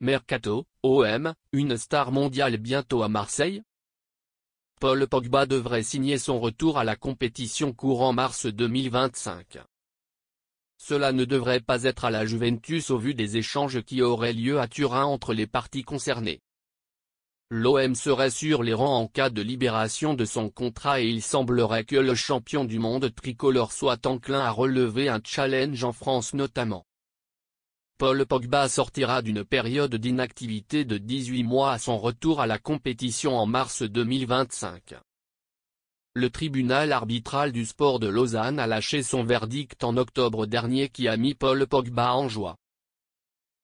Mercato, OM, une star mondiale bientôt à Marseille? Paul Pogba devrait signer son retour à la compétition courant mars 2025. Cela ne devrait pas être à la Juventus au vu des échanges qui auraient lieu à Turin entre les parties concernées. L'OM serait sur les rangs en cas de libération de son contrat et il semblerait que le champion du monde tricolore soit enclin à relever un challenge en France notamment. Paul Pogba sortira d'une période d'inactivité de 18 mois à son retour à la compétition en mars 2025. Le tribunal arbitral du sport de Lausanne a lâché son verdict en octobre dernier qui a mis Paul Pogba en joie.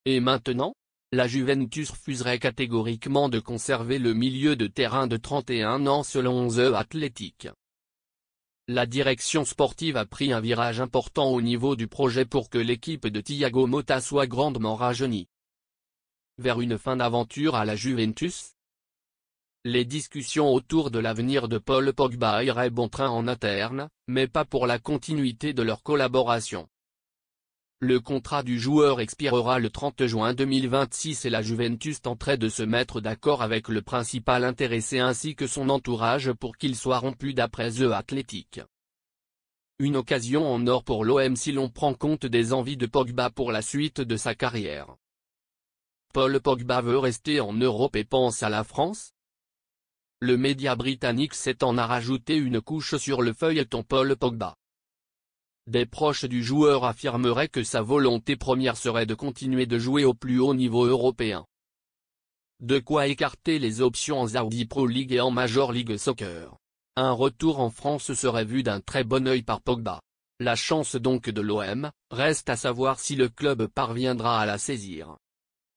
Et maintenant? La Juventus refuserait catégoriquement de conserver le milieu de terrain de 31 ans selon The Athletic. La direction sportive a pris un virage important au niveau du projet pour que l'équipe de Thiago Motta soit grandement rajeunie. Vers une fin d'aventure à la Juventus? Les discussions autour de l'avenir de Paul Pogba iraient bon train en interne, mais pas pour la continuité de leur collaboration. Le contrat du joueur expirera le 30 juin 2026 et la Juventus tenterait de se mettre d'accord avec le principal intéressé ainsi que son entourage pour qu'il soit rompu d'après The Athletic. Une occasion en or pour l'OM si l'on prend compte des envies de Pogba pour la suite de sa carrière. Paul Pogba veut rester en Europe et pense à la France? Le média britannique s'en a rajouté une couche sur le feuilleton Paul Pogba. Des proches du joueur affirmeraient que sa volonté première serait de continuer de jouer au plus haut niveau européen. De quoi écarter les options en Saudi Pro League et en Major League Soccer. Un retour en France serait vu d'un très bon œil par Pogba. La chance donc de l'OM, reste à savoir si le club parviendra à la saisir.